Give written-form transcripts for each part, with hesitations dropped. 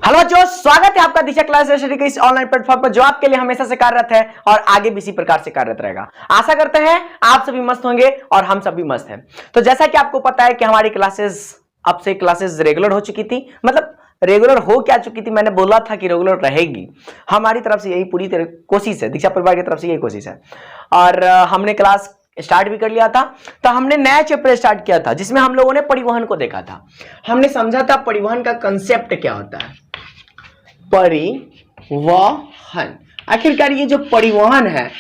Hello बच्चों, स्वागत है आपका दिशा क्लास स्टडी के इस ऑनलाइन प्लेटफॉर्म पर जो आपके लिए हमेशा से कार्यरत है और आगे भी इसी प्रकार से कार्यरत रहेगा। आशा करते हैं आप सभी मस्त होंगे और हम सभी मस्त हैं। तो जैसा कि आपको पता है कि हमारी क्लासेस अब से क्लासेस रेगुलर हो चुकी थी, मतलब रेगुलर हो क्या चुकी थी, मैंने बोला था कि रेगुलर रहेगी। हमारी तरफ से यही पूरी तरह कोशिश है, दीक्षा परिवार की तरफ से यही कोशिश है। और हमने क्लास स्टार्ट भी कर लिया था। तो हमने नया चैप्टर स्टार्ट किया था जिसमें हम लोगों ने परिवहन को देखा था। हमने समझा था परिवहन का कंसेप्ट क्या होता है। परिवहन, आखिरकार ये जो परिवहन है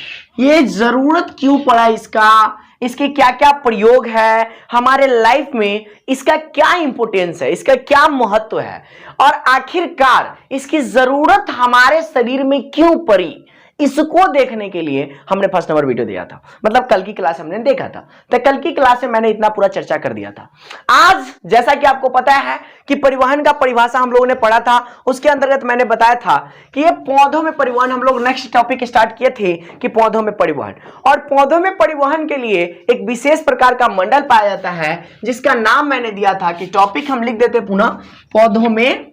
ये जरूरत क्यों पड़ा इसका, इसके क्या क्या प्रयोग है हमारे लाइफ में, इसका क्या इंपोर्टेंस है, इसका क्या महत्व है और आखिरकार इसकी जरूरत हमारे शरीर में क्यों पड़ी, इसको देखने के लिए हमने फर्स्ट नंबर वीडियो दिया था। मतलब कल की क्लास हमने देखा था। तो कल की क्लास में मैंने इतना पूरा चर्चा कर दिया था। आज जैसा कि आपको पता है कि परिवहन का परिभाषा हम लोगों ने पढ़ा था, उसके अंतर्गत मैंने बताया था कि ये पौधों में परिवहन, हम लोग नेक्स्ट टॉपिक स्टार्ट किए थे कि पौधों में परिवहन। और पौधों में परिवहन के लिए एक विशेष प्रकार का मंडल पाया जाता है जिसका नाम मैंने दिया था कि टॉपिक हम लिख देते पुनः पौधों में।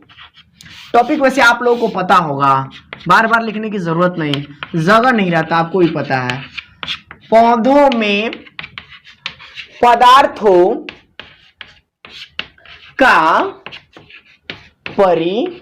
टॉपिक वैसे आप लोगों को पता होगा, बार बार लिखने की जरूरत नहीं, जगह नहीं रहता, आपको भी पता है। पौधों में पदार्थों का परिवहन,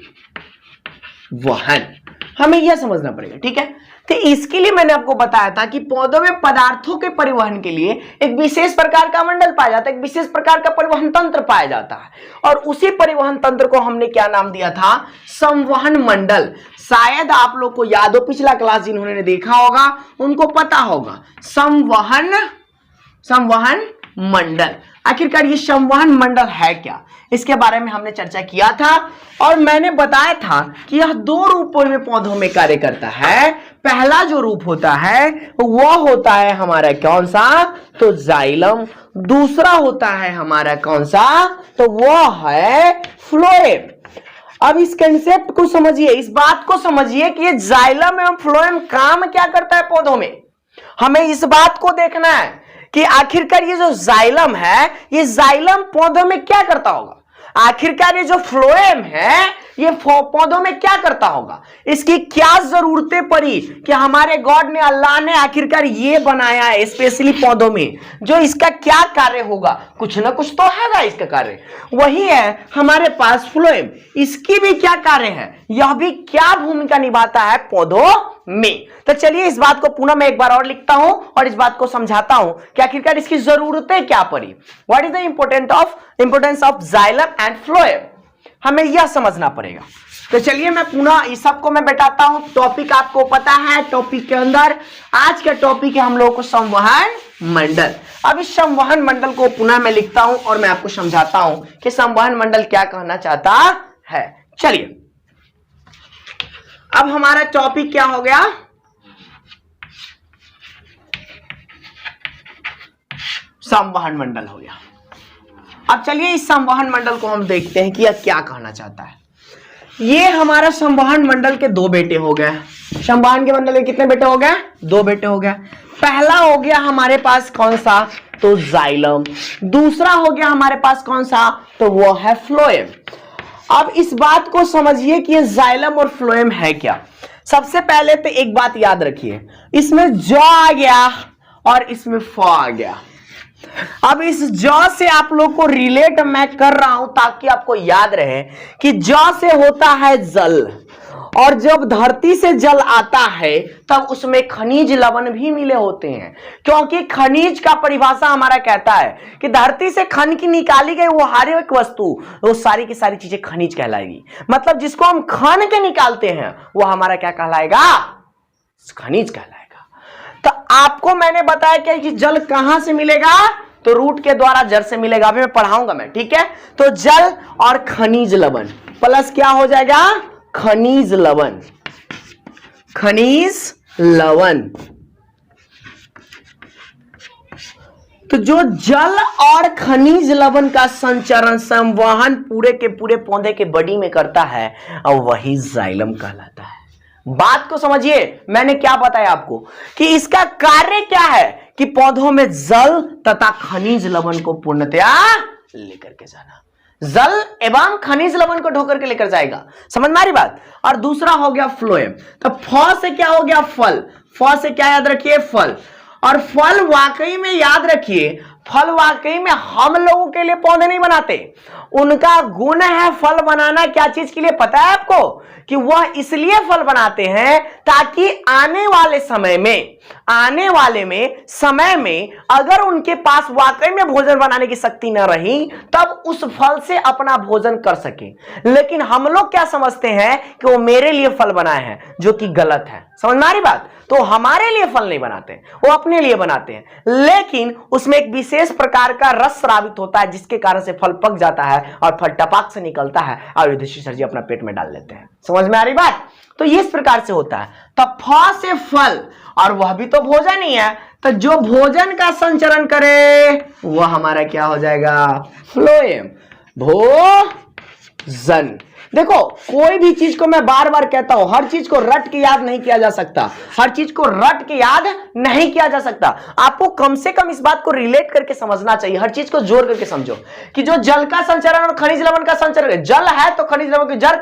हमें यह समझना पड़ेगा, ठीक है। तो इसके लिए मैंने आपको बताया था कि पौधों में पदार्थों के परिवहन के लिए एक विशेष प्रकार का मंडल पाया जाता है, एक विशेष प्रकार का परिवहन तंत्र पाया जाता है। और उसी परिवहन तंत्र को हमने क्या नाम दिया था, संवहन मंडल। शायद आप लोग को याद हो, पिछला क्लास जिन्होंने देखा होगा उनको पता होगा संवहन मंडल। आखिरकार ये संवहन मंडल है क्या, इसके बारे में हमने चर्चा किया था। और मैंने बताया था कि यह दो रूपों में पौधों में कार्य करता है। पहला जो रूप होता है वह होता है हमारा कौन सा, तो जाइलम। दूसरा होता है हमारा कौन सा, तो वह है फ्लोएम। अब इस कंसेप्ट को समझिए, इस बात को समझिए कि ये जाइलम एवं फ्लोएम काम क्या करता है पौधों में। हमें इस बात को देखना है कि आखिरकार ये जो जाइलम है, ये जाइलम पौधों में क्या करता होगा। आखिरकार ये जो फ्लोएम है ये पौधों में क्या करता होगा, इसकी क्या जरूरतें पड़ी कि हमारे गॉड ने, अल्लाह ने आखिरकार ये बनाया है स्पेशली पौधों में, जो इसका क्या कार्य होगा, कुछ ना कुछ तो है इसका कार्य। वही है हमारे पास फ्लोएम, इसकी भी क्या कार्य है, यह भी क्या भूमिका निभाता है पौधों में। तो चलिए इस बात को पुनः मैं एक बार और लिखता हूं और इस बात को समझाता हूं कि आखिरकार इसकी जरूरतें क्या पड़ी। What is the importance of xylem and phloem, हमें यह समझना पड़ेगा। तो चलिए मैं पुनः इस सबको मैं बैठाता हूं। टॉपिक आपको पता है, टॉपिक के अंदर आज का टॉपिक है हम लोगों को संवहन मंडल। अब इस संवहन मंडल को पुनः मैं लिखता हूं और मैं आपको समझाता हूं कि संवहन मंडल क्या कहना चाहता है। चलिए अब हमारा टॉपिक क्या हो गया, संवहन मंडल हो गया। अब चलिए इस संवहन मंडल को हम देखते हैं कि यह क्या कहना चाहता है। ये हमारा संवहन मंडल के दो बेटे हो गए। संवहन के मंडल के कितने बेटे हो गए, दो बेटे हो गए। पहला हो गया हमारे पास कौन सा, तो जाइलम। दूसरा हो गया हमारे पास कौन सा, तो वो है फ्लोएम। अब इस बात को समझिए कि ये जाइलम और फ्लोएम है क्या। सबसे पहले तो एक बात याद रखिए, इसमें जॉ आ गया और इसमें फ आ गया। अब इस जॉ से आप लोग को रिलेट मैं कर रहा हूं ताकि आपको याद रहे कि जॉ से होता है जल, और जब धरती से जल आता है तब उसमें खनिज लवण भी मिले होते हैं, क्योंकि खनिज का परिभाषा हमारा कहता है कि धरती से खन की निकाली गई वो हर एक वस्तु, वो सारी की सारी चीजें खनिज कहलाएगी। मतलब जिसको हम खन के निकालते हैं वो हमारा क्या कहलाएगा, खनिज कहलाएगा। तो आपको मैंने बताया क्या कि जल कहां से मिलेगा, तो रूट के द्वारा जल से मिलेगा। अभी मैं पढ़ाऊंगा मैं, ठीक है। तो जल और खनिज लवण प्लस क्या हो जाएगा, खनिज लवण, खनिज लवण। तो जो जल और खनिज लवण का संचरण, संवहन पूरे के पूरे पौधे के बॉडी में करता है और वही जाइलम कहलाता है। बात को समझिए, मैंने क्या बताया आपको कि इसका कार्य क्या है कि पौधों में जल तथा खनिज लवण को पूर्णतया लेकर के जाना। जल एवं खनिज लवण को ढोकर के लेकर जाएगा, समझ में आ रही बात। और दूसरा हो गया फ्लोएम। तो फ से क्या हो गया फल, फ से क्या याद रखिए फल। और फल वाकई में याद रखिए, फल वाकई में हम लोगों के लिए पौधे नहीं बनाते, उनका गुण है फल बनाना। क्या चीज के लिए पता है आपको, कि वह इसलिए फल बनाते हैं ताकि आने वाले समय में अगर उनके पास वाकई में भोजन बनाने की शक्ति न रही तब उस फल से अपना भोजन कर सके। लेकिन हम लोग क्या समझते हैं कि वो मेरे लिए फल बनाए हैं, जो कि गलत है, समझ में आ रही बात। तो हमारे लिए फल नहीं बनाते, वो अपने लिए बनाते हैं, लेकिन उसमें एक विशेष प्रकार का रस स्रावित होता है जिसके कारण से फल पक जाता है और फल टपाक से निकलता है और युधिष्ठिर सर जी अपना पेट में डाल लेते हैं, समझ में आ रही बात। तो इस प्रकार से होता है। तब फ से फल, और वह भी तो भोजन ही है, तो जो भोजन का संचरण करे वह हमारा क्या हो जाएगा, फ्लोएम, भोजन। देखो कोई भी चीज को मैं बार बार कहता हूं, हर चीज को रट के याद नहीं किया जा सकता, हर चीज को रट के याद नहीं किया जा सकता। आपको कम से कम इस बात को रिलेट करके समझना चाहिए, हर चीज को जोड़ करके समझो कि जो जल का संचरण और खनिज लवण का संचरण, जल है तो खनिज लवण की जल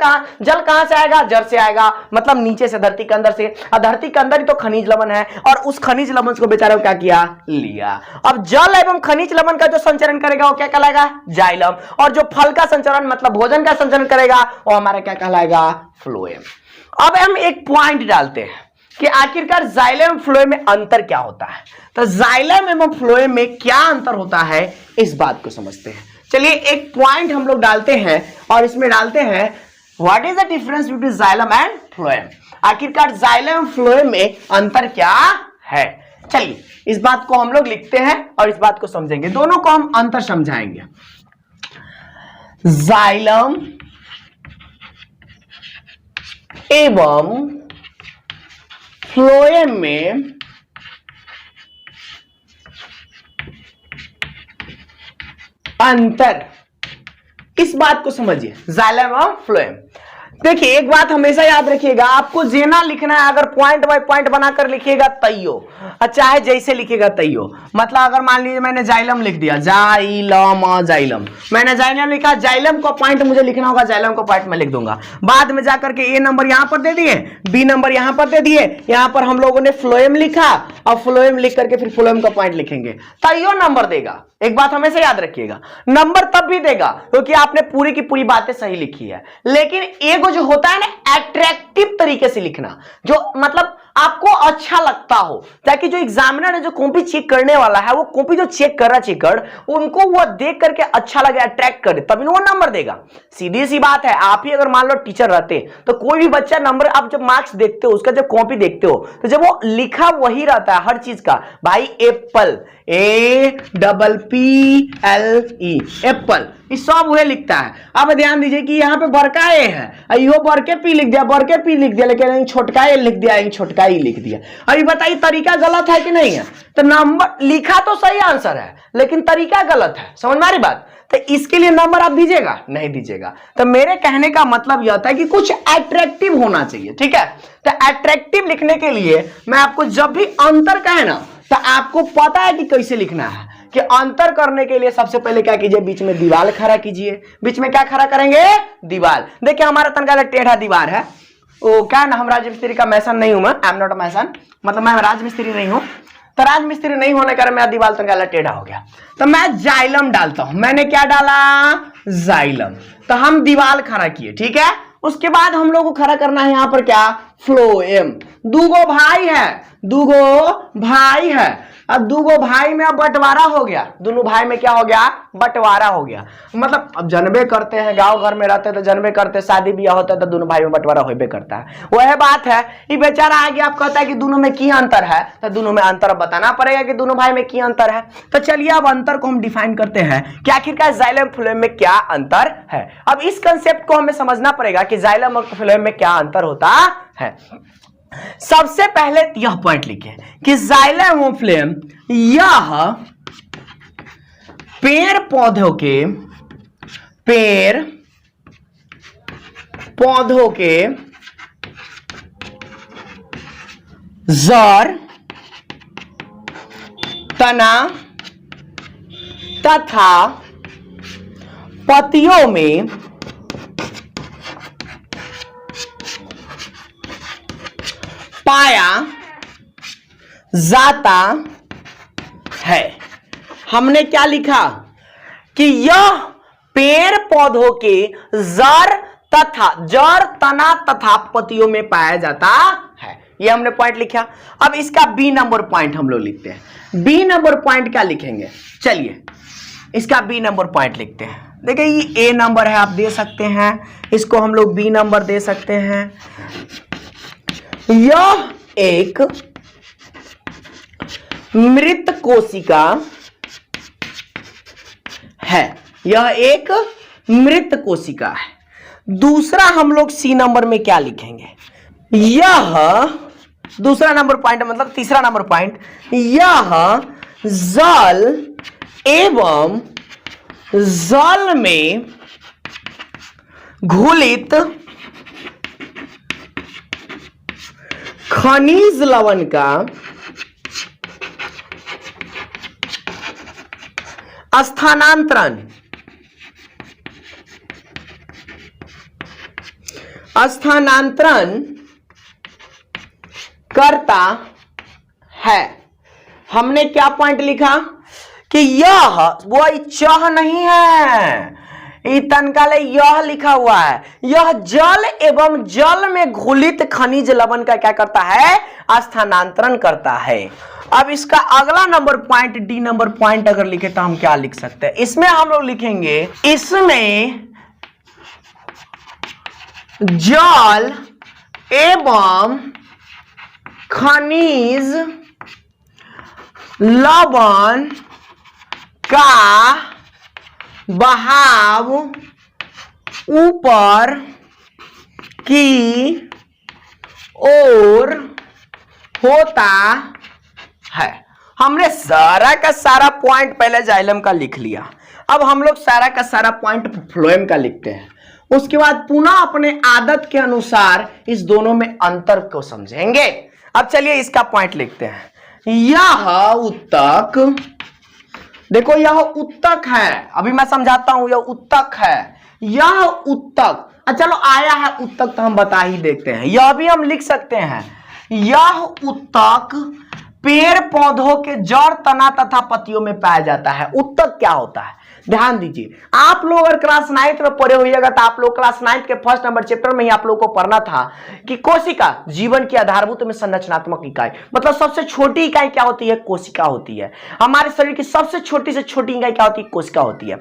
कहां से आएगा, जड़ से आएगा, मतलब नीचे से, धरती के अंदर से, और धरती के अंदर ही तो खनिज लवण है, और उस खनिज लवण को बेचारे को क्या किया, लिया। अब जल एवं खनिज लवण का जो संचरण करेगा वो क्या कहलाएगा, जाइलम, और जो फल का संचरण मतलब भोजन का संचरण करेगा वो हमारा क्या कहलाएगा, फ्लोएम। अब हम एक पॉइंट डालते हैं कि आखिरकार जाइलम फ्लोएम में अंतर क्या होता है। तो जाइलम एवं फ्लोएम में क्या अंतर होता है इस बात को समझते हैं। चलिए एक पॉइंट हम लोग डालते हैं और इसमें डालते हैं what is the difference between xylem and phloem. आखिरकार जाइलम फ्लोएम में अंतर क्या है। चलिए इस बात को हम लोग लिखते हैं और इस बात को समझेंगे, दोनों को हम अंतर समझाएंगे। जाइलम एवं फ्लोएम में अंतर, इस बात को समझिए, जाइलम और फ्लोएम। देखिए एक बात हमेशा याद रखिएगा, आपको जेना लिखना है, अगर पॉइंट बाय पॉइंट बनाकर लिखिएगा तैयो, चाहे जैसे लिखिएगा तैयो। मतलब अगर मान लीजिए मैंने जाइलम लिख दिया, जाइलम, मैंने जाइलम लिखा, जाइलम को पॉइंट मुझे लिखना होगा, जाइलम को पॉइंट में लिख दूंगा। बाद में जाकर के ए नंबर यहां पर दे दिए, बी नंबर यहां पर दे दिए, यहां पर हम लोगों ने फ्लोएम लिखा और फ्लोएम लिख करके फिर फ्लोएम का पॉइंट लिखेंगे, तैयो नंबर देगा। एक बात हमेशा याद रखिएगा, नंबर तब भी देगा क्योंकि आपने पूरी की पूरी बातें सही लिखी है, लेकिन एगो जो होता है ना अट्रैक्टिव तरीके से लिखना, जो मतलब आपको अच्छा लगता हो, ताकि जो एग्जामिनर है, जो कॉपी चेक करने वाला है, वो कॉपी जो चेक कर रहा चेकर, उनको वो देख करके अच्छा लगे, अट्रैक्ट करे, तभी वो नंबर देगा। सीधी सी बात है, आप ही अगर मान लो टीचर रहते तो कोई भी बच्चा नंबर, आप जब मार्क्स देखते हो, उसका जब कॉपी देखते हो, तो जब वो लिखा वही रहता है हर चीज का, भाई एप्पल, APPLE, एप्पल, इस सब वह लिखता है। अब ध्यान दीजिए कि यहाँ पे बड़का ए है, यो बड़के पी लिख दिया, बड़के पी लिख दिया, लेकिन छोटका ए लिख दिया, छोटका ई लिख दिया। अभी बताइए तरीका गलत है कि नहीं है। तो नंबर लिखा तो सही आंसर है, लेकिन तरीका गलत है, समझ में आ रही बात। तो इसके लिए नंबर आप दीजिएगा, नहीं दीजिएगा। तो मेरे कहने का मतलब यह था कि कुछ अट्रैक्टिव होना चाहिए, ठीक है। तो अट्रैक्टिव लिखने के लिए मैं आपको जब भी अंतर कहे ना, तो आपको पता है कि कैसे लिखना है। कि अंतर करने के लिए सबसे पहले क्या कीजिए, बीच में दीवार खड़ा कीजिए। बीच में क्या खड़ा करेंगे, दीवार। देखिए हमारा तनका टेढ़ा दीवार है, वो क्या ना, हम राजमिस्त्री का मैसन नहीं हूं, मैं आई एम नॉट अ मैसन, मतलब मैं राजमिस्त्री नहीं हूं। तो राजमिस्त्री नहीं होने के कारण मेरा दीवार तनका टेढ़ा हो गया, तो मैं जाइलम डालता हूं। मैंने क्या डाला, जाइलम। तो हम दीवार खड़ा किए, ठीक है। उसके बाद हम लोग को खड़ा करना है यहां पर क्या, फ्लोएम। दूगो भाई है, अब दूगो भाई में अब बंटवारा हो गया, दोनों भाई में क्या हो गया, बंटवारा हो गया। मतलब अब जनबे करते हैं, गांव घर में रहते हैं तो जनबे करते, शादी ब्याह होता है तो दोनों भाई में बंटवारा होबे करता है। वह बात है, ये बेचारा आगे आप कहता है कि दोनों में की अंतर है, तो दोनों में अंतर बताना पड़ेगा कि दोनों भाई में की अंतर है। तो चलिए अब अंतर को हम डिफाइन करते हैं कि आखिरकार जाइलम फ्लोएम में क्या अंतर है। अब इस कंसेप्ट को हमें समझना पड़ेगा कि जाइलम और फ्लोएम में क्या अंतर होता है। सबसे पहले यह पॉइंट लिखें कि जाइलम और फ्लोएम यह पेड़ पौधों के जड़, तना तथा पतियों में पाया जाता है। हमने क्या लिखा कि यह पेड़ पौधों के जड़ तना तथा पत्तियों में पाया जाता है। ये हमने पॉइंट लिखा। अब इसका बी नंबर पॉइंट हम लोग लिखते हैं। बी नंबर पॉइंट क्या लिखेंगे, चलिए इसका बी नंबर पॉइंट लिखते हैं। देखिए ये ए नंबर है, आप दे सकते हैं, इसको हम लोग बी नंबर दे सकते हैं। यह एक मृत कोशिका है। यह एक मृत कोशिका है। दूसरा हम लोग सी नंबर में क्या लिखेंगे, यह दूसरा नंबर पॉइंट मतलब तीसरा नंबर पॉइंट, यह जल एवं जल में घुलित खनिज लवण का स्थानांतरण करता है। हमने क्या पॉइंट लिखा कि यह वो चह नहीं है, तनकाले यह लिखा हुआ है। यह जल एवं जल में घुलित खनिज लवण का क्या करता है, स्थानांतरण करता है। अब इसका अगला number point D number point अगर लिखे तो हम क्या लिख सकते हैं, इसमें हम लोग लिखेंगे इसमें जल एवं खनिज लवण का बहाव ऊपर की ओर होता है। हमने सारा का सारा पॉइंट पहले जाइलम का लिख लिया। अब हम लोग सारा का सारा पॉइंट फ्लोएम का लिखते हैं। उसके बाद पुनः अपने आदत के अनुसार इस दोनों में अंतर को समझेंगे। अब चलिए इसका पॉइंट लिखते हैं। यह उत्तक, देखो यह उत्तक है, अभी मैं समझाता हूं, यह उत्तक है। यह उत्तक, चलो आया है उत्तक तो हम बता ही देखते हैं, यह भी हम लिख सकते हैं। यह उत्तक पेड़ पौधों के जड़ तना तथा पत्तियों में पाया जाता है। उत्तक क्या होता है ध्यान दीजिए। आप लोग अगर क्लास 9 में पढ़े होइएगा तो आप लोग क्लास 9 के फर्स्ट नंबर चैप्टर में ही आप लोग को पढ़ना था कि कोशिका जीवन की आधारभूत में संरचनात्मक इकाई, मतलब सबसे छोटी इकाई क्या होती है, कोशिका होती है। हमारे शरीर की सबसे छोटी से छोटी इकाई क्या होती है, कोशिका होती है।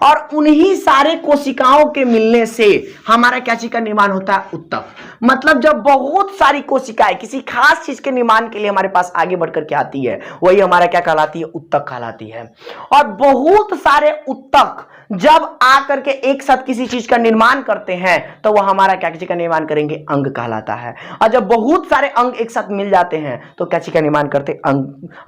और उन्हीं सारे कोशिकाओं के मिलने से हमारा क्या चीज का निर्माण होता है, उत्तक। मतलब जब बहुत सारी कोशिकाएं किसी खास चीज के निर्माण के लिए हमारे पास आगे बढ़कर के आती है, वही हमारा क्या कहलाती है, उत्तक कहलाती है। और बहुत सारे उत्तक जब आकर के एक साथ किसी चीज का निर्माण करते हैं तो वह हमारा क्या चीज का निर्माण करेंगे, अंग कहलाता है। और जब बहुत सारे अंग एक साथ मिल जाते हैं तो क्या चीज का निर्माण करते हैं,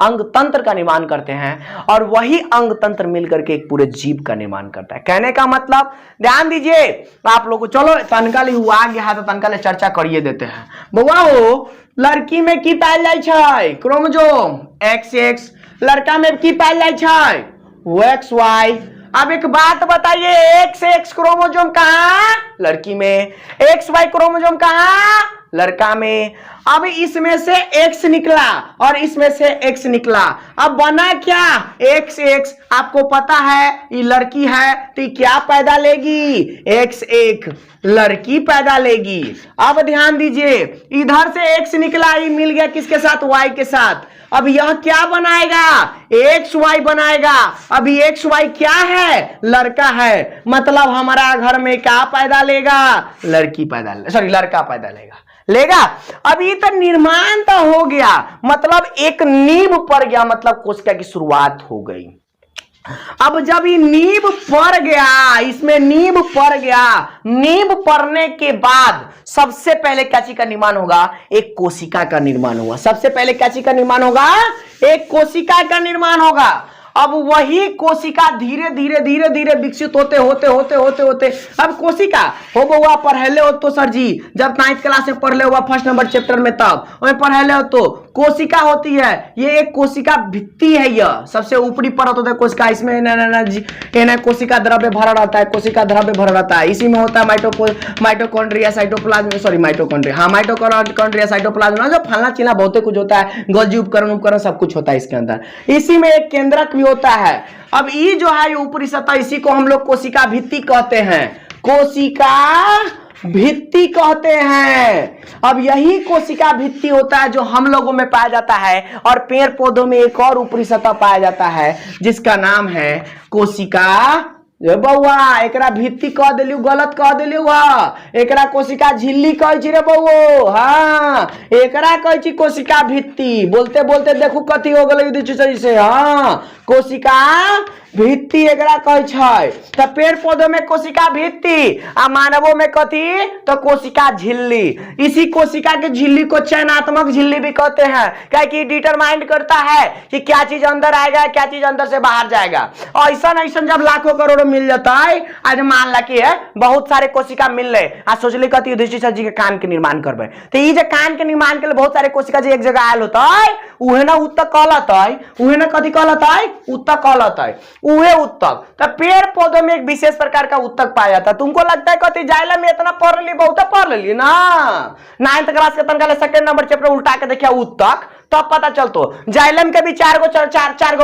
अंग तंत्र का निर्माण करते हैं। और वही अंग तंत्र मिलकर के एक पूरे जीव का निर्माण करता है। कहने का मतलब ध्यान दीजिए आप लोग को, चलो तनकाली हुआ गया तो तनकाले चर्चा करिए देते हैं। बउआ हो लड़की में की पायल जाय छै, क्रोमोसोम XX, लड़का में की पायल जाय छै, XY। अब एक बात बताइए, XX क्रोमोसोम कहां, लड़की में, XY क्रोमोसोम कहां, लड़का में। अब इसमें से X निकला और इसमें से X निकला, अब बना क्या, XX। आपको पता है ये लड़की है तो ये क्या पैदा लेगी, X1 लड़की पैदा लेगी। अब ध्यान दीजिए इधर से X निकला, ये मिल गया किसके साथ, Y के साथ। अब यह क्या बनाएगा, XY बनाएगा। अभी XY क्या है, लड़का है, मतलब हमारा घर में क्या पैदा लेगा, लड़की पैदा, सॉरी लड़का पैदा लेगा। अभी तो निर्माण तो हो गया, मतलब एक नींव पड़ गया, मतलब कोशिका की शुरुआत हो गई। अब जब ये नींव पड़ गया, इसमें नींव पड़ गया, नींव पड़ने के बाद सबसे पहले क्या चीज का निर्माण होगा, एक कोशिका का निर्माण होगा। सबसे पहले क्या चीज का निर्माण होगा, एक कोशिका का निर्माण होगा। अब वही कोशिका धीरे धीरे धीरे धीरे विकसित होते होते होते होते होते अब कोशिका हो बउआ पढ़ले हो तो सर जी जब 9th क्लास में पढ़ले हुआ फर्स्ट नंबर चैप्टर में, तब पढ़ले हो तो कोशिका होती है, ये एक कोशिका भित्ति है, यह सबसे ऊपरी परत होता है कोशिका, इसमें ना कोशिका द्रव्य भरा रहता है, कोशिका द्रव्य भरा रहता है, इसी में होता है माइटोकॉन्ड्रिया, साइटोप्लाज्म, सॉरी माइटोकॉन्ड्रिया, हाँ माइटोकॉन्ड्रिया, साइटोप्लाज्म, जो फलना चिलना बहुत कुछ होता है, गोल्जी उपकरण सब कुछ होता है इसके अंदर। इसी में एक केंद्रक भी होता है। अब ये जो है ऊपरी सतह, इसी को हम लोग कोशिका भित्ति कहते हैं, कोशिका भित्ति कहते हैं। अब यही कोशिका भित्ति होता है जो हम लोगों में पाया जाता है, और पेड़ पौधों में एक और ऊपरी सतह पाया जाता है जिसका नाम है कोशिका बउआ। एकरा भित्ति कह दिलू, गलत कह दिलू, एकरा कोशिका झिल्ली कह छी रे बउओ, हाँ एकरा कह छी कोशिका भित्ति। बोलते बोलते देखू कथी हो गई से, हाँ कोशिका भित्ति एकरा कह छै। तो पेड़ पौधों में कोशिका भित्ति, आ मानवों में कथी, तो कोशिका झिल्ली। इसी कोशिका के झिल्ली को चयनात्मक झिल्ली भी कहते हैं, क्या कि डिटरमाइन करता है कि क्या चीज अंदर आएगा, क्या चीज अंदर से बाहर जाएगा। और ऐसा जब लाखों करोड़ों मिल जाता है, आज मान ला कि है बहुत सारे कोशिका मिल रहे, आज सोचली कथी युधिष्ठिर जी के कान के निर्माण करबे, तो ये कान के निर्माण के लिए बहुत सारे कोशिका जो एक जगह आयल होता है, उहे ना उत्तक कहलत है, उहे ना कथी कहलत है, उत्तक कहलत है, उहे उत्तक। तो पेड़ पौधों में एक विशेष प्रकार का उत्तक पाया जाता है। तुमको लगता है कथी जाइलम में इतना पढ़ ली, बहुत पढ़ ली ना, 9th क्लास के तनका सेकंड नंबर चैप्टर उल्टा के देखिया उत्तक, तब पता चलतो जाइलम के भी चार गो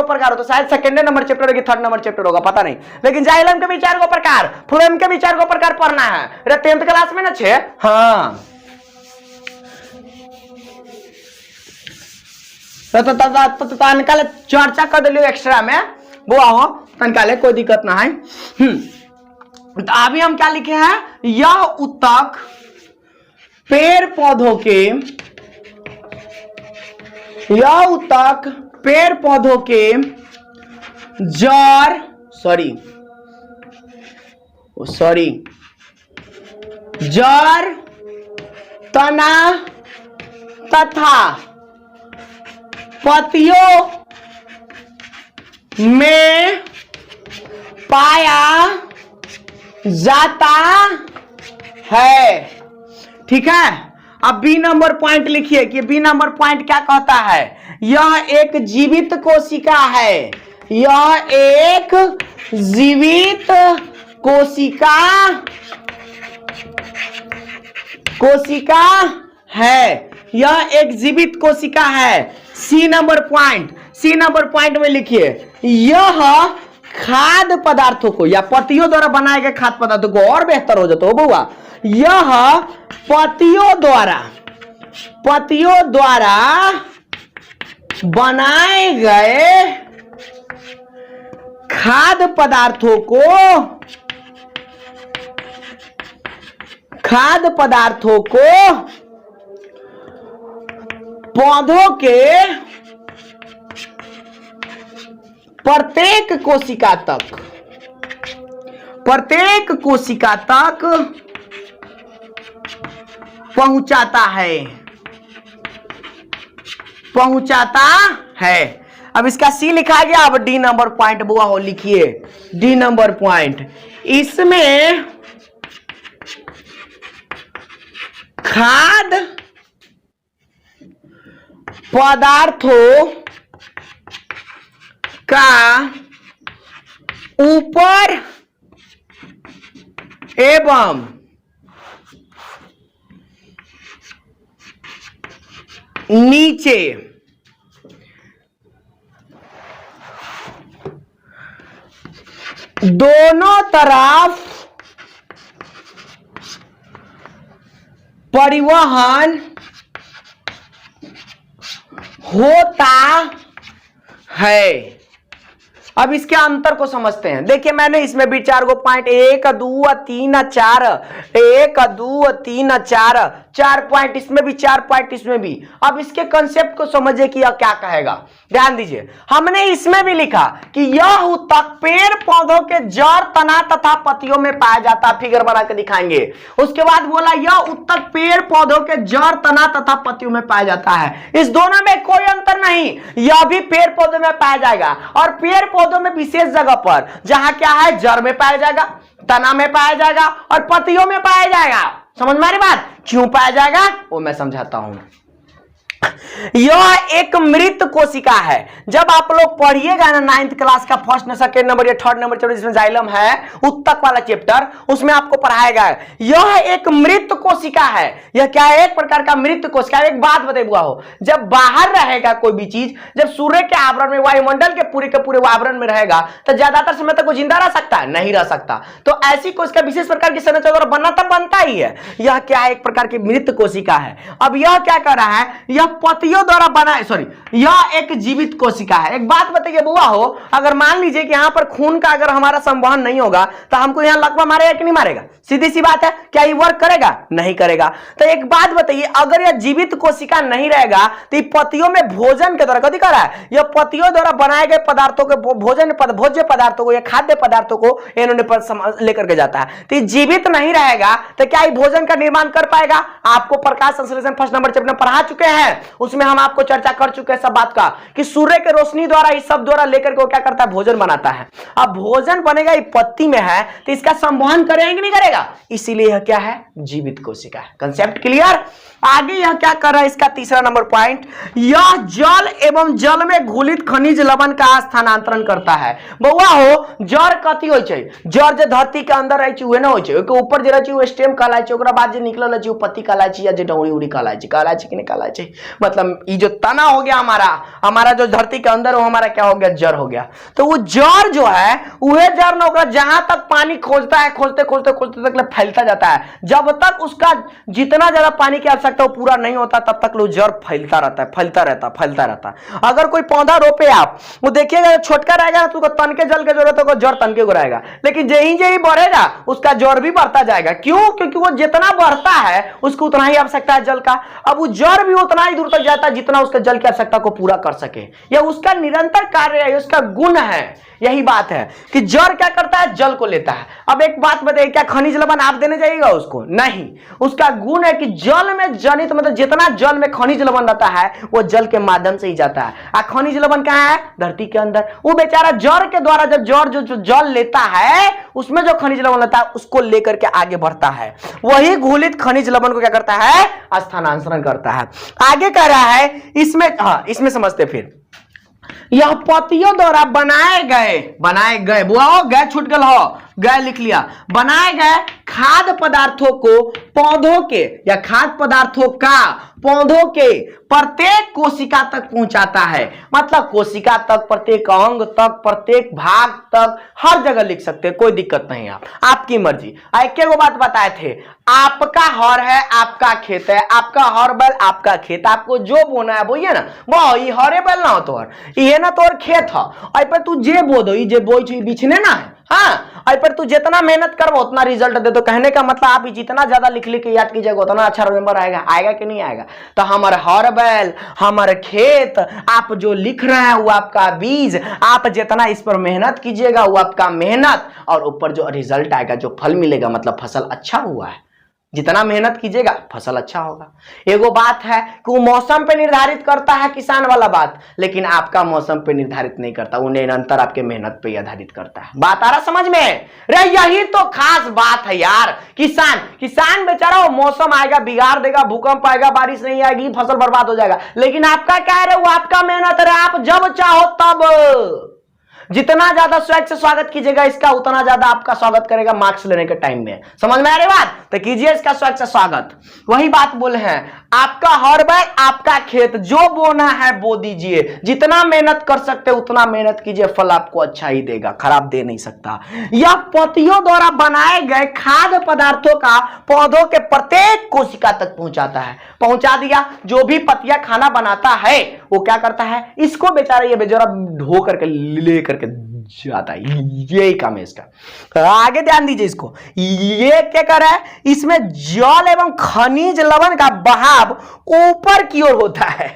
प्रकार होता, शायद सेकंड नंबर चैप्टर होगी, 3rd नंबर चैप्टर होगा, पता नहीं, लेकिन जाइलम के भी 4 गो प्रकार, फ्लोएम के भी 4 गो प्रकार पढ़ना है। अरे 10th क्लास में ना छे, हाँ तनकाले चर्चा कर दिलियो एक्स्ट्रा में, बुआ हो तनकाले कोई दिक्कत ना है। तो अभी हम क्या लिखे हैं, यह उत्तक पेड़ पौधों के, यह उत्तक पेड़ पौधों के जड़, जड़, तना तथा पत्तियों में पाया जाता है। ठीक है, अब बी नंबर पॉइंट लिखिए कि बी नंबर पॉइंट क्या कहता है, यह एक जीवित कोशिका है, यह एक जीवित कोशिका है, यह एक जीवित कोशिका है। सी नंबर पॉइंट में लिखिए, यह खाद्य पदार्थों को या पत्तियों द्वारा बनाए गए खाद्य पदार्थों को, और बेहतर हो जाता हो बउआ, यह पत्तियों द्वारा बनाए गए खाद्य पदार्थों को पौधों के प्रत्येक कोशिका तक पहुंचाता है। अब इसका सी लिखा गया। अब डी नंबर पॉइंट बुआ हो लिखिए, डी नंबर पॉइंट, इसमें खाद्य पदार्थों का ऊपर एवं नीचे दोनों तरफ परिवहन होता है। अब इसके अंतर को समझते हैं। देखिए मैंने इसमें भी 4 गो पॉइंट, 1 2 3 4, 1 2 3 4, 4 पॉइंट इसमें भी, 4 पॉइंट इसमें भी। अब इसके कंसेप्ट को समझिए कि यह क्या कहेगा। ध्यान दीजिए, हमने इसमें भी लिखा कि यह उत्तक पेड़ पौधों के जड़, तना तथा पत्तियों में पाया जाता है। फिगर बना के दिखाएंगे। उसके बाद बोला यह उत्तक पेड़ पौधों के जड़, तना तथा पत्तियों में पाया जाता है। इस दोनों में कोई अंतर नहीं, यह भी पेड़ पौधों में पाया जाएगा। और पेड़ पौधों में विशेष जगह पर, जहां क्या है, जड़ में पाया जाएगा, तना में पाया जाएगा और पत्तियों में पाया जाएगा। समझ में आ रही बात? क्यों पाया जाएगा वो मैं समझाता हूं। यह एक मृत कोशिका है। जब आप लोग पढ़िएगा ना 9th क्लास का फर्स्ट न सेकेंड नंबर या थर्ड नंबर चैप्टर जिसमें जाइलम है, उत्तक वाला चैप्टर, उसमें आपको पढ़ाएगा यह एक मृत कोशिका है। यह क्या है? एक प्रकार का मृत कोशिका। एक बात बताइए बुआ हो, जब बाहर रहेगा कोई भी चीज, जब सूर्य के आवरण में, वायुमंडल के पूरे आवरण में रहेगा, तो ज्यादातर समय तक वो जिंदा रह सकता है? नहीं रह सकता। तो ऐसी कोशिका विशेष प्रकार की संरचना द्वारा बनना तब बनता ही है। यह क्या है? एक प्रकार की मृत कोशिका है। अब यह क्या कर रहा है? यह पतियों द्वारा बना, सॉरी, यह एक जीवित कोशिका है। एक बात बताइए बुआ हो, अगर मान लीजिए कि यहां पर खून का अगर हमारा संवहन नहीं होगा तो हमको यहां लकवा मारेगा कि नहीं मारेगा? सीधी सी बात है। क्या ये वर्क करेगा? नहीं करेगा। तो एक बात बताइए, अगर यह जीवित कोशिका नहीं रहेगा तो पतियों में भोजन के द्वारा कथी कर रहा है? यह पतियों द्वारा बनाए गए पदार्थों के भोज्य पदार्थों को या खाद्य पदार्थों को इन्होंने लेकर के जाता है। तो जीवित नहीं रहेगा तो क्या ये भोजन का निर्माण कर पाएगा? आपको प्रकाश संश्लेषण फर्स्ट नंबर चैप्टर में पढ़ा चुके हैं, उसमें हम आपको चर्चा कर चुके हैं सब बात का, कि सूर्य के रोशनी द्वारा, इस सब द्वारा लेकर के क्या करता है? भोजन बनाता है। अब भोजन बनेगा, ये पत्ती में है, तो इसका संवहन करेगा कि नहीं करेगा? इसीलिए यह क्या है? जीवित कोशिका है। Concept clear? आगे यह क्या कर रहा है? इसका तीसरा नंबर पॉइंट, यह जल एवं जल में घुलित खनिज लवण का स्थानांतरण करता है। बउआ हो, जड़ कथी होय छै? जड़ जे धरती के अंदर रहै छै उहे न होय छै, ओके ऊपर जे रहै छै वो स्टेम कहलाय छै, ओकरा बाद जे निकलल छै वो पत्ती कहलाय छै, या जे डौड़ी उड़ी कहलाय छै कि नहीं कहलाय छै? मतलब ये जो तना हो गया हमारा जो धरती के अंदर, वो हमारा क्या हो गया? जड़ हो गया। तो वो जड़ जो है, वह जड़ न होकर जहां तक पानी खोजता है, खोजते तक फैलता जाता है। जब तक उसका जितना ज्यादा पानी की आवश्यकता वो पूरा नहीं होता, तब तक वो जड़ फैलता रहता है। अगर कोई पौधा रोपे आप, वो देखिएगा छोटका रहेगा तो तन के जल की जरूरत होगा, जड़ तनके को रहेगा, लेकिन जही बढ़ेगा उसका जड़ भी बढ़ता जाएगा। क्यों? क्योंकि वो जितना बढ़ता है उसको उतना ही आवश्यकता है जल का। अब वो जड़ भी उतना ही दूर तक जाता है जितना उसके जल की आवश्यकता को पूरा कर सके। यह उसका निरंतर कार्य है, उसका गुण है। यही बात है कि जड़ क्या करता है? जल को लेता है। अब एक बात बताइए, क्या खनिज लवण आप देने जाइएगा उसको? नहीं। उसका गुण है कि जल में जनित, मतलब जितना जल में खनिज लवण रहता है वो जल के माध्यम से ही जाता है। खनिज लवण कहाँ है? धरती के अंदर। वो बेचारा जड़ के द्वारा, जब जड़ जो जल लेता है उसमें जो खनिज लवण लेता है उसको लेकर के आगे बढ़ता है। वही घुलित खनिज लवण को क्या करता है? स्थानांतरण करता है। आगे कह रहा है इसमें समझते फिर, यह पतियों द्वारा बनाए गए बुआ हो, गए छूट गल हो, गए लिख लिया, बनाए गए खाद्य पदार्थों को पौधों के, या खाद्य पदार्थों का पौधों के प्रत्येक कोशिका तक पहुंचाता है। मतलब कोशिका तक, प्रत्येक अंग तक, प्रत्येक भाग तक, हर जगह लिख सकते हैं, कोई दिक्कत नहीं है। आपकी मर्जी। एक वो बात बताए थे, आपका हर है, आपका खेत है, आपका हर बैल आपका खेत, आपको जो बोना है बोइए ना, वो ये हरे बैल ना हो तोहर, ये ना तोहर खेत है, आई पर तू जे बो दो, जे बोई छी बिछने ना है। हाँ, आई पर तू जितना मेहनत करबो उतना रिजल्ट दे दो। कहने का मतलब आप जितना ज्यादा लिख के याद कीजिएगा उतना अच्छा नंबर आएगा कि नहीं आएगा? तो हमारे हर बैल, हमारे खेत, आप जो लिख रहे हैं वो आपका बीज, आप जितना इस पर मेहनत कीजिएगा वो आपका मेहनत, और ऊपर जो रिजल्ट आएगा, जो फल मिलेगा, मतलब फसल अच्छा हुआ है। जितना मेहनत कीजिएगा फसल अच्छा होगा। एगो बात है कि वो मौसम पे निर्धारित करता है, किसान वाला बात, लेकिन आपका मौसम पे निर्धारित नहीं करता, वो निरंतर आपके मेहनत पे आधारित करता है। बात आ रहा समझ में? रे यही तो खास बात है यार। किसान बेचारा, वो मौसम आएगा बिगाड़ देगा, भूकंप आएगा, बारिश नहीं आएगी, फसल बर्बाद हो जाएगा, लेकिन आपका क्या है? वो आपका मेहनत है, आप जब चाहो तब, जितना ज्यादा स्वैग से स्वागत कीजिएगा इसका, उतना ज्यादा आपका स्वागत करेगा मार्क्स लेने के टाइम में। समझ में आ रही बात? तो कीजिए इसका स्वैग से स्वागत। वही बात बोले हैं, आपका हर बैल आपका खेत, जो बोना है बो दीजिए, जितना मेहनत कर सकते उतना मेहनत कीजिए, फल आपको अच्छा ही देगा, खराब दे नहीं सकता। यह पतियों द्वारा बनाए गए खाद्य पदार्थों का पौधों के प्रत्येक कोशिका तक पहुंचाता है। पहुंचा दिया। जो भी पतिया खाना बनाता है वो क्या करता है? इसको बेचारा ये बेचारा ढो करके ले करके जाता है, यही काम है इसका। आगे ध्यान दीजिए इसको, ये क्या कर रहा है? इसमें जल एवं खनिज लवण का बहाव ऊपर की ओर होता है।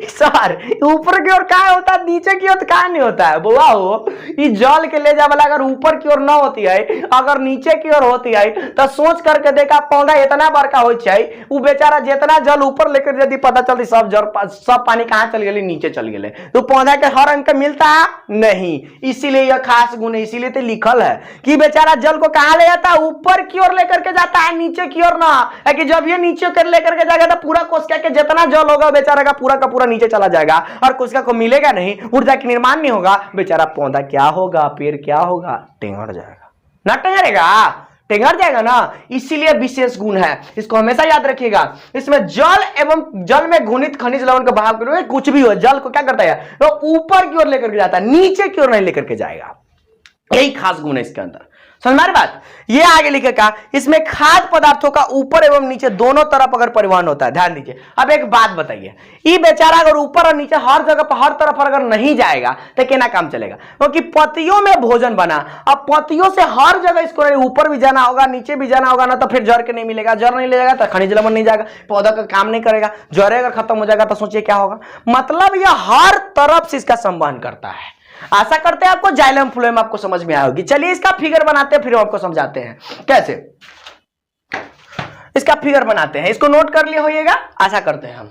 सर ऊपर की ओर कहाँ होता है, नीचे की ओर कहाँ नहीं होता है? बुआ हो, ये जल के ले जा वाला अगर ऊपर की ओर ना होती है, अगर नीचे की ओर होती है, तो सोच करके देखा पौधा इतना बड़का हो जाए, वो बेचारा जितना जल ऊपर लेकर यदि पता चलती सब पानी कहाँ चल गए? नीचे चल गए, तो पौधा के हर अंग के मिलता है नहीं। इसीलिए यह खास गुण है, इसीलिए तो लिखल है कि बेचारा जल को कहां ले जाता है, ऊपर की ओर लेकर के जाता है, नीचे की ओर ना है कि जब ये नीचे कर लेकर के जाएगा तो पूरा कोशिका के जितना जल होगा बेचारा का पूरा नीचे चला जाएगा और कोशिका को मिलेगा नहीं, ऊर्जा की निर्माण नहीं होगा, बेचारा पौधा क्या होगा, पेड़ क्या होगा, टेंगड़ जाएगा ना, टेंगड़ जाएगा ना। इसीलिए विशेष गुण है, इसको हमेशा याद रखिएगा। इसमें जल एवं जल में घुनित खनिज लवण का बहाव करोगे, कुछ भी हो जल को क्या करता है तो ऊपर की ओर लेकर के जाता है, नीचे की ओर नहीं लेकर के जाएगा। यही खास गुण है इसके अंदर, समझ में आ रही बात। ये आगे लिखेगा इसमें खाद्य पदार्थों का ऊपर एवं नीचे दोनों तरफ अगर परिवहन होता है, ध्यान दीजिए। अब एक बात बताइए, ये बेचारा अगर ऊपर और नीचे हर जगह पर हर तरफ अगर नहीं जाएगा तो क्या काम चलेगा, क्योंकि पत्तियों में भोजन बना, अब पत्तियों से हर जगह इसको ऊपर भी जाना होगा नीचे भी जाना होगा ना, तो फिर जड़ के नहीं मिलेगा, जड़ नहीं लेगा तो खनिज लवण नहीं जाएगा, पौधा का काम नहीं करेगा, जड़ अगर खत्म हो जाएगा तो सोचिए क्या होगा। मतलब यह हर तरफ से इसका संवहन करता है। आशा करते हैं आपको जाइलम फ्लोएम आपको समझ में आएगी। चलिए इसका फिगर बनाते हैं, फिर आपको समझाते हैं कैसे इसका फिगर बनाते हैं। इसको नोट कर लिए होइएगा, आशा करते हैं हम।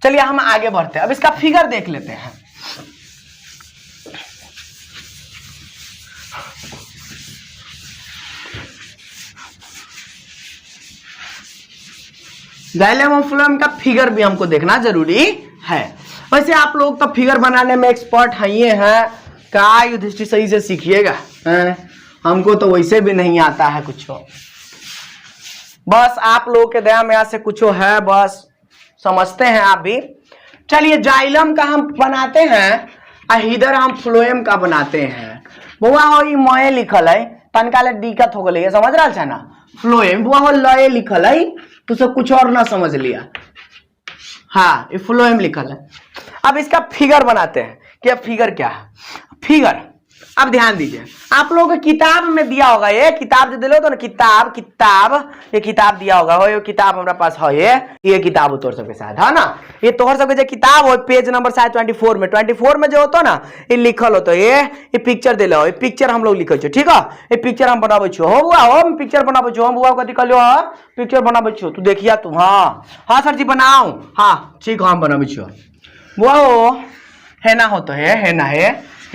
चलिए हम आगे बढ़ते हैं, अब इसका फिगर देख लेते हैं। जाइलम फ्लोएम का फिगर भी हमको देखना जरूरी है। वैसे आप लोग तो फिगर बनाने में एक्सपर्ट हैं, क्या युधिष्ठिर सही से सीखिएगा, हमको तो वैसे भी नहीं आता है कुछ, बस आप लोगों के दया में से कुछ है, बस समझते हैं आप भी। चलिए जाइलम का हम बनाते हैं, इधर हम फ्लोएम का बनाते हैं। बुआ हो ये मय लिखल है, तनका ले दिक्कत हो गई, समझ रहा है ना। फ्लोएम बुआ हो लय लिखल है, तो सब कुछ और ना समझ लिया। हाँ ये फ्लोएम लिखल है। अब इसका फिगर बनाते हैं कि अब फिगर क्या है। फिगर अब ध्यान दीजिए, आप लोगों को किताब में दिया होगा, ये किताब जो दिलो तो ना, किताब ये किताब दिया होगा, हो ये किताब हमारे पास है, ये किताब हो तोड़ सबके साथ, है ना। ये तोड़ सबके जो किताब हो पेज नंबर शायद 24 में जो होता ना ये लिखल होता, ये पिक्चर दिलो, ये पिक्चर हम लोग लिखे, ठीक है। ये पिक्चर हम बनाबे छो, हो बुआ हो पिक्चर बनाबे छो, हम बुआ कथी कहलियो पिक्चर बनाबे छो, तू देखिया तू। हाँ सर जी बनाओ, हाँ ठीक है हम बनाबे छो। बुआ हो है ना, हो तो है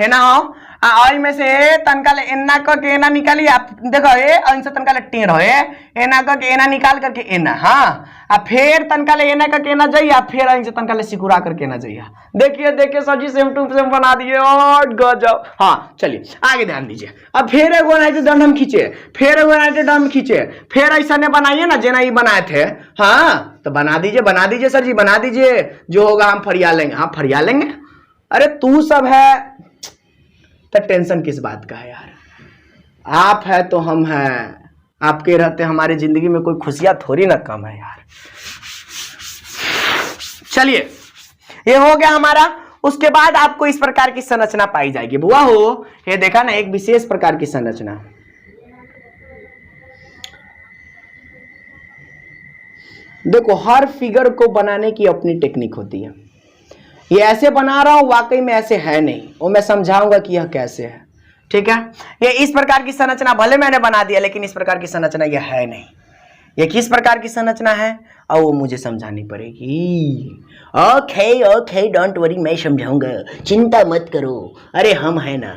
ना हो ऑयल में से तनका ले एना करके एना निकालिए, आप देखो ये से तनका ले टेढ़ है, एना करके एना निकाल करके एना, हाँ फिर तनका ले एना करके एना जाइए, फिर से तनका ले सिकुड़ा करके एना जाइए। देखिए sir ji same to same बना दिए, और गजब। हाँ चलिए आगे ध्यान दीजिए। अब फिर एगो नाइट्रोजन दंड हम खींचे, फिर एगो नाइट्रोजन दंड खींचे, फिर ऐसा ने बनाइए ना जेना ये बनाए थे। हाँ तो बना दीजिए सर जी, बना दीजिए, जो होगा हम फरिया लेंगे। हाँ फरिया लेंगे, अरे तू सब है तो टेंशन किस बात का है यार, आप है तो हम हैं, आपके रहते हमारी जिंदगी में कोई खुशियां थोड़ी ना कम है यार। चलिए ये हो गया हमारा। उसके बाद आपको इस प्रकार की संरचना पाई जाएगी। बुआ हो ये देखा ना, एक विशेष प्रकार की संरचना। देखो हर फिगर को बनाने की अपनी टेक्निक होती है। ये ऐसे बना रहा हूं, वाकई में ऐसे है नहीं, और मैं समझाऊंगा कि यह कैसे है, ठीक है। ये इस प्रकार की संरचना भले मैंने बना दिया, लेकिन इस प्रकार की संरचना यह है नहीं। ये किस प्रकार की संरचना है और वो मुझे समझानी पड़ेगी। ओके डोंट वरी, मैं समझाऊंगा, चिंता मत करो, अरे हम है ना।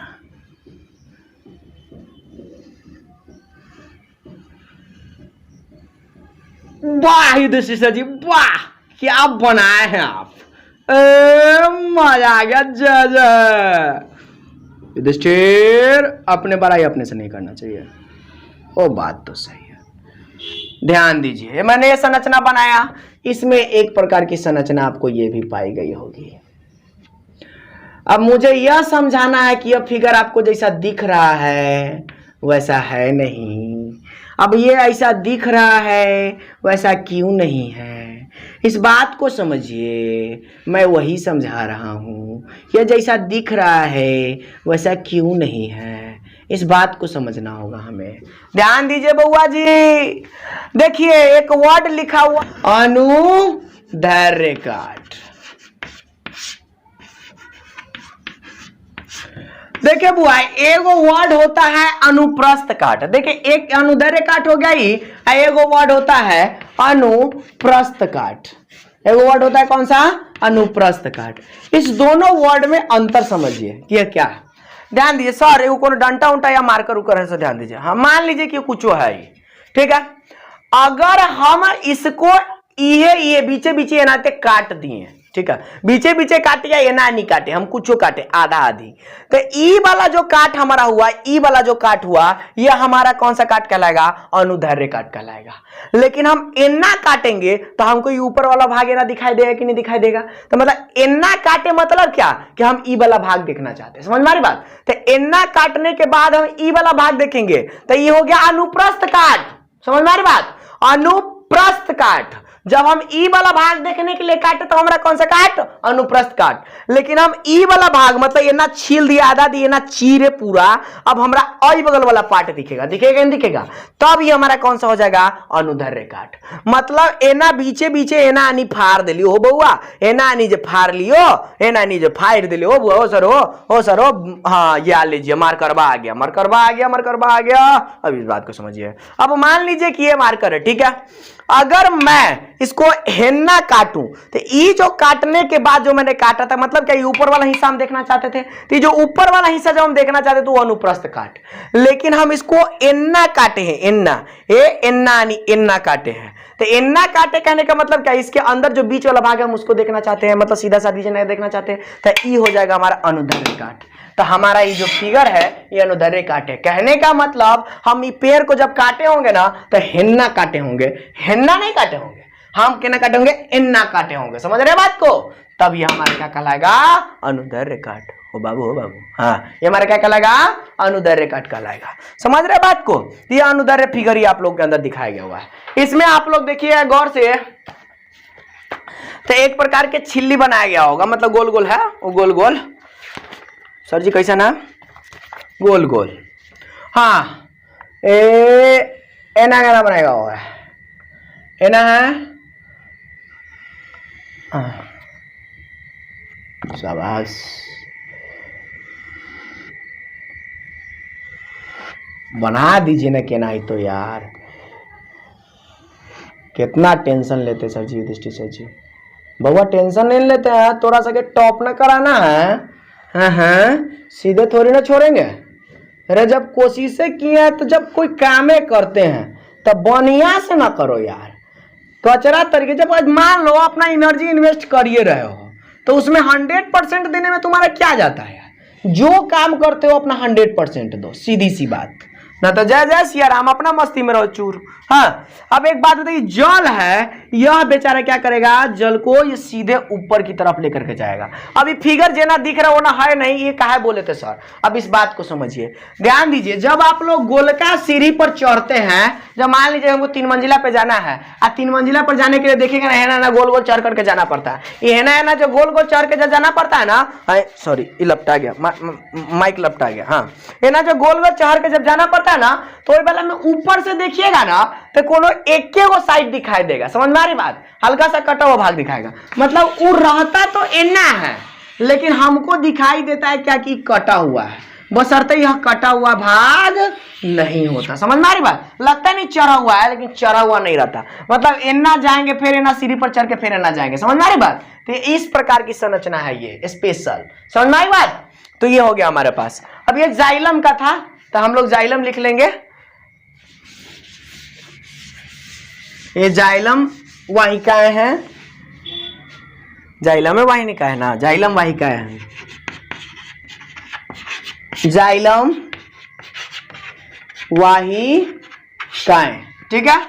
वाह युधिष्ठिर जी वाह, क्या बनाए हैं आप, मजा आ गया। जय युधिष्ठिर, अपने बड़ाई अपने से नहीं करना चाहिए, वो बात तो सही है। ध्यान दीजिए, मैंने ये संरचना बनाया, इसमें एक प्रकार की संरचना आपको ये भी पाई गई होगी। अब मुझे यह समझाना है कि यह फिगर आपको जैसा दिख रहा है वैसा है नहीं। अब ये ऐसा दिख रहा है वैसा क्यों नहीं है, इस बात को समझिए, मैं वही समझा रहा हूँ। यह जैसा दिख रहा है वैसा क्यों नहीं है, इस बात को समझना होगा हमें। ध्यान दीजिए बउआ जी, देखिए एक वर्ड लिखा हुआ अनुदैर्घ्य काट। देखिए बुआ एगो वर्ड होता है अनुप्रस्थ काट। देखिए एक अनुदैर्घ्य काट हो गया ही, एगो वर्ड होता है अनुप्रस्थ काट। एगो वर्ड होता है कौन सा, अनुप्रस्थ काट। इस दोनों वर्ड में अंतर समझिए कि यह क्या है। ध्यान दीजिए सर, एगो कोनो डंटा उंटा या मार्कर उकर है, ध्यान दीजिए। हाँ मान लीजिए कि कुछ है ये, ठीक है। अगर हम इसको ये बीचे बीचे एनाते काट दिए, ठीक है, बीचे बीचे काटे या एना नहीं काटे, हम कुछ काटे आधा आधी, तो ई वाला जो काट हमारा हुआ, ई वाला जो काट हुआ, ये हमारा कौन सा काट कहलाएगा? अनुदैर्ध्य काट कहलाएगा। लेकिन हम एना काटेंगे तो हमको ये ऊपर वाला भाग एना दिखाई देगा कि नहीं दिखाई देगा? तो मतलब एना काटे मतलब क्या कि हम ई वाला भाग देखना चाहते हैं, समझ में आ रही बात? तो एना काटने के बाद हम ई वाला भाग देखेंगे तो ये हो गया अनुप्रस्थ काट, समझ में आ रही बात? अनुप्रस्थ काट। जब हम ई वाला भाग देखने के लिए काटे तो हमारा कौन सा काट? अनुप्रस्थ काट। लेकिन हम ई वाला भाग मतलब ये ना छील दिया, आधा दिए ना चीरे पूरा, अब हमारा आई बगल वाला पार्ट दिखेगा, दिखेगा नहीं दिखेगा? तब ये हमारा कौन सा हो जाएगा? अनुदैर्ध्य काट। मतलब एना बीचे बीचे एना आनी फाड़ दिलियो हो बउआ, एना आनी जे फाड़ लियो, एना आनी जे फाड़ दिलियो हो बुआ, हो सर हो सर हो, हाँ ये आ लीजिए मार्करबा आ गया, मार्करबा आ गया, मार्करबा आ गया। अब इस बात को समझिए। अब मान लीजिए कि ये मार्कर है, ठीक है। अगर मैं इसको हेन्ना काटूं तो ये जो काटने के बाद जो मैंने काटा था, मतलब क्या ये ऊपर वाला हिस्सा हम देखना चाहते थे, तो ये जो ऊपर वाला हिस्सा जब हम देखना चाहते थे वो अनुप्रस्थ काट। लेकिन हम इसको एन्ना काटे हैं, एन्ना, ए एन्ना यानी एन्ना काटे हैं। तो एन्ना काटे कहने का मतलब क्या? इसके अंदर जो बीच वाला भाग है हम उसको देखना चाहते हैं, मतलब सीधा साधा नहीं देखना चाहते, तो ये हो जाएगा हमारा अनुदैर्ध्य काट। तो हमारा ये जो फिगर है ये अनुदैर्ध्य काट है। कहने का मतलब हम ये पेड़ को जब काटे होंगे ना तो हेन्ना काटे होंगे, हेन्ना नहीं काटे होंगे, हम क्या काटे होंगे? एन्ना काटे होंगे। समझ रहे बात को? तब ये हमारा क्या कहलाएगा? अनुदैर्ध्य काट। हो बाबू, हो बाबू, हाँ ये हमारा क्या कहलाएगा? अनुदैर्ध्य काट कहलाएगा। समझ रहे बात को? ये अनुदैर्ध्य फिगर ही आप लोग के अंदर दिखाया गया हुआ है। इसमें आप लोग देखिए गौर से, तो एक प्रकार के छिल्ली बनाया गया होगा, मतलब गोल गोल है वो, गोल गोल। सर जी कैसा ना? गोल गोल। हाँ एना गाना बनाएगा हुआ है, एना है, शाबाश। बना दीजिए ना केना ही तो यार, कितना टेंशन लेते सर जी, युधिष्ठिर सर जी। बउआ टेंशन नहीं लेते हैं, थोड़ा सा के टॉप ना कराना है, हाँ सीधे थोड़ी ना छोड़ेंगे। अरे जब कोशिशें की है तो जब कोई कामे करते हैं तब बढ़िया से ना करो यार, कचरा तरीके। जब आज मान लो अपना एनर्जी इन्वेस्ट करिए रहे हो तो उसमें 100% देने में तुम्हारा क्या जाता है यार? जो काम करते हो अपना 100% दो, सीधी सी बात। ना तो जय जय सिया राम, अपना मस्ती में रहो चूर। हाँ अब एक बात बताइए, जल है, यह बेचारा क्या करेगा? जल को ये सीधे ऊपर की तरफ लेकर के जाएगा। अब ये फिगर जेना दिख रहा हो ना है नहीं, ये काहे बोले थे सर? अब इस बात को समझिए, ध्यान दीजिए। जब आप लोग गोलका सीढ़ी पर चढ़ते हैं, जब मान लीजिए हमको 3 मंजिला पे जाना है, और 3 मंजिला पर जाने के लिए देखिएगा ना, ना गोल गोल चढ़ करके जाना पड़ता है। ये है ना जो गोल गोल चढ़ के जाना पड़ता है ना, सॉरी ये लपटा गया, माइक लपटा गया। हाँ ये ना जो गोल गोल चढ़ के जब जाना पड़ता है ना, तो ये वाला में ऊपर से देखिएगा ना तो कोनो एक वो साइड दिखाई देगा। समझ में आ रही बात? हल्का सा कटा हुआ भाग दिखाएगा, मतलब वो रहता तो एना है लेकिन हमको दिखाई देता है क्या कि कटा हुआ है, बशर्ते यह कटा हुआ भाग नहीं होता। समझ में आ रही बात? लगता नहीं चढ़ा हुआ है लेकिन चढ़ा हुआ नहीं रहता, मतलब एना जाएंगे फिर एना सीढ़ी पर चढ़ के फिर एना जाएंगे। समझ में आ रही बात? तो इस प्रकार की संरचना है ये स्पेशल। समझ में आई बात? तो ये हो गया हमारे पास। अब ये जाइलम का था तो हम लोग जाइलम लिख लेंगे। ये जाइलम वाहिकाएं हैं, जाइलम में वाहिका है ना, जाइलम वाहिकाएं हैं, जाइलम वाहिकाएं, ठीक है।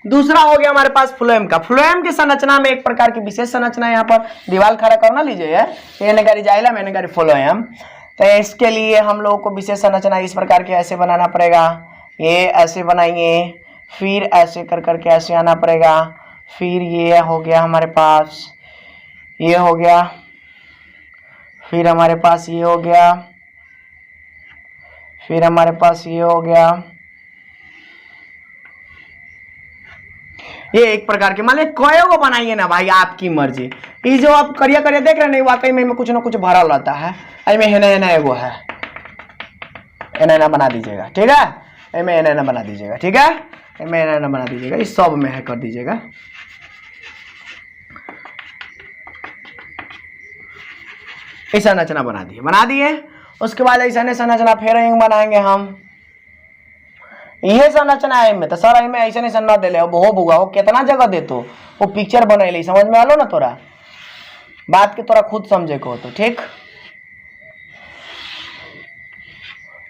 दूसरा हो गया हमारे पास फ्लोएम का। फ्लोएम की संरचना में एक प्रकार की विशेष संरचना है, यहाँ पर दीवार खड़ा करना लीजिए, ये नगारी जाइलम, ये नगारी फ्लोएम। तो इसके लिए हम लोगों को विशेष संरचना इस प्रकार के ऐसे बनाना पड़ेगा, ये ऐसे बनाएंगे, फिर ऐसे कर करके ऐसे आना पड़ेगा, फिर ये हो गया हमारे पास, ये हो गया, फिर हमारे पास ये हो गया, फिर हमारे पास ये हो गया। ये एक प्रकार के, मान लीजिए कई को बनाइए ना भाई, आपकी मर्जी। ये जो आप करिया करिया देख रहे नहीं, वाकई में कुछ ना कुछ भरा रहता है। में हेना एगो है, एना बना दीजिएगा, ठीक है। में एना बना दीजिएगा, ठीक है। में एना बना दीजिएगा, इस सब में है कर दीजिएगा। ऐसा संरचना बना दिए उसके बाद ऐसा नहीं संरचना फिर बनाएंगे हम। ये संरचना है में तो सर में ऐसे नहीं संरचना दे हो बुआ वो कितना जगह दे तो वो पिक्चर बने समझ में आलो ना तोरा बात के तोरा खुद समझे को तो ठीक।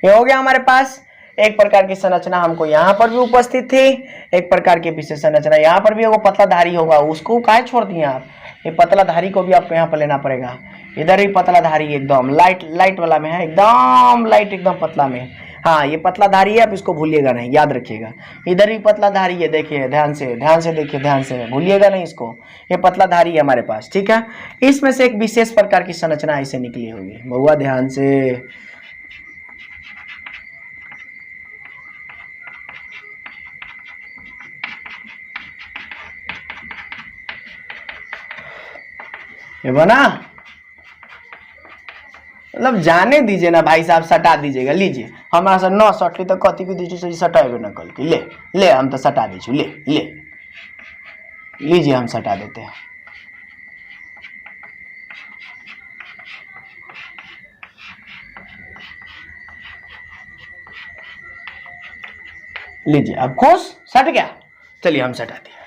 ये हो गया हमारे पास एक प्रकार की संरचना हमको यहाँ पर भी उपस्थित थी, एक प्रकार की विशेष संरचना यहाँ पर भी वो पतला धारी होगा, उसको काहे छोड़ दिए आप। ये पतला धारी को भी आपको यहाँ पर लेना पड़ेगा। इधर भी पतला धारी एकदम लाइट वाला में है, एकदम लाइट एकदम पतला में। हाँ ये पतला धारी है, आप इसको भूलिएगा नहीं, याद रखिएगा। इधर भी पतला धारी है, देखिए ध्यान से देखिए, ध्यान से भूलिएगा नहीं इसको। ये पतला धारी है हमारे पास, ठीक है। इसमें से एक विशेष प्रकार की संरचना ऐसे निकली होगी, बहुआ ध्यान से। ये बना, मतलब जाने दीजिए ना भाई साहब, सटा दीजिएगा। लीजिए हमारा सर 9 सटली तो कथी की दीजिए सटाएगा ना कल की। ले हम तो सटा दीजिए, ले लीजिए हम सटा देते हैं। लीजिए अब खुश, सट गया। चलिए हम सटा दिया।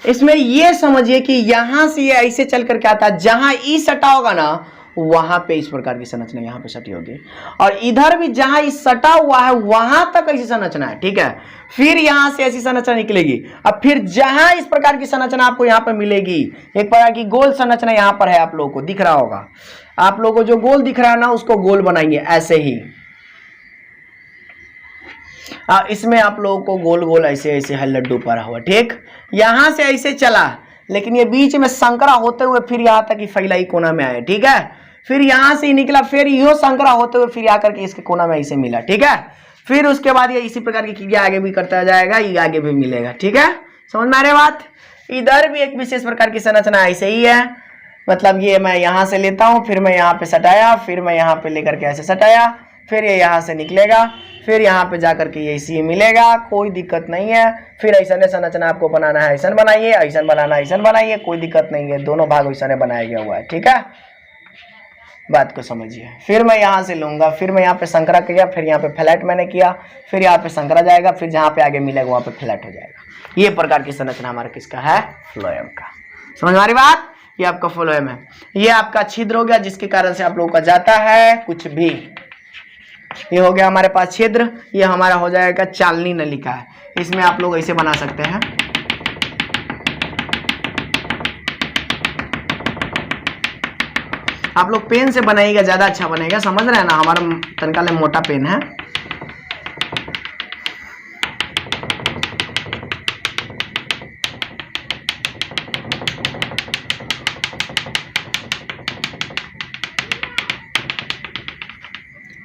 इसमें ये समझिए कि यहां से ये ऐसे चल करके आता है, जहां ई सटा होगा ना वहां पे इस प्रकार की संरचना यहाँ पे सटी होगी, और इधर भी जहां ई सटा हुआ है वहां तक ऐसी संरचना है, ठीक है। फिर यहां से ऐसी संरचना निकलेगी। अब फिर जहां इस प्रकार की संरचना आपको यहाँ पर मिलेगी, एक प्रकार की गोल संरचना यहाँ पर है, आप लोगों को दिख रहा होगा। आप लोगों को जो गोल दिख रहा है ना उसको गोल बनाएंगे ऐसे ही। इसमें आप लोगों को गोल गोल ऐसे ऐसे है लड्डू पड़ा हुआ, ठीक। यहां से ऐसे चला, लेकिन ये बीच में संकरा होते हुए फिर यहाँ तक फैलाई कोना में आया, ठीक है। फिर यहां से निकला, फिर यो संकरा होते हुए फिर आकर के इसके कोना में ऐसे मिला, ठीक है। फिर उसके बाद ये इसी प्रकार की क्रिया आगे भी करता जाएगा, ये आगे भी मिलेगा, ठीक है। समझ में आ रही बात। इधर भी एक विशेष प्रकार की संरचना ऐसे ही है, मतलब ये मैं यहां से लेता हूं, फिर मैं यहाँ पे सटाया, फिर मैं यहाँ पे लेकर के ऐसे सटाया, फिर ये यहाँ से निकलेगा, फिर यहाँ पे जाकर के ये इसी मिलेगा, कोई दिक्कत नहीं है। फिर ऐसा संरचना आपको बनाना है, ऐसा बनाइए, ऐसा बनाना ऐसा बनाइए, कोई दिक्कत नहीं है, दोनों भाग ऐसा बनाया गया हुआ है, ठीक है। बात को समझिए। फिर मैं यहाँ से लूंगा, फिर मैं यहाँ पे संकरा किया, फिर यहाँ पे फ्लैट मैंने किया, फिर यहाँ पे संकरा जाएगा, फिर जहाँ पे आगे मिलेगा वहाँ पे फ्लैट हो जाएगा। ये प्रकार की संरचना हमारा किसका है, फ्लोएम का। समझ में आ रही बात। ये आपका फ्लोएम है, ये आपका छिद्र हो गया जिसके कारण से आप लोगों का जाता है कुछ भी। ये हो गया हमारे पास छिद्र, ये हमारा हो जाएगा चालनी नलिका है। इसमें आप लोग ऐसे बना सकते हैं, आप लोग पेन से बनाइएगा, ज्यादा अच्छा बनेगा, समझ रहे हैं ना। हमारा तनका ले मोटा पेन है।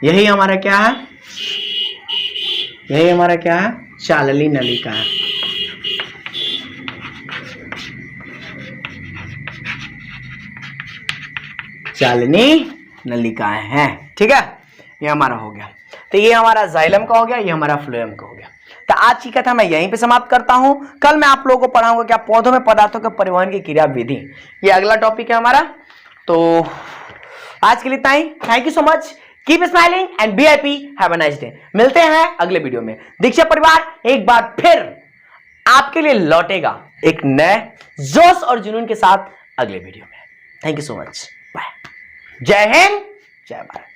यही हमारा क्या है, यही हमारा क्या है, चालनी नलिका है। चालनी नलिकाएं हैं, ठीक है। ये हमारा हो गया। तो ये हमारा जाइलम का हो गया, ये हमारा फ्लोएम का हो गया। तो आज की कथा मैं यहीं पे समाप्त करता हूं। कल मैं आप लोगों को पढ़ाऊंगा क्या, पौधों में पदार्थों के परिवहन की क्रिया विधि। ये अगला टॉपिक है हमारा। तो आज के लिए इतना ही। Thank you so much. Keep smiling and be happy. Have a nice day. मिलते हैं अगले वीडियो में। दीक्षा परिवार एक बार फिर आपके लिए लौटेगा एक नए जोश और जुनून के साथ अगले वीडियो में। Thank you so much. Bye. जय हिंद, जय भारत।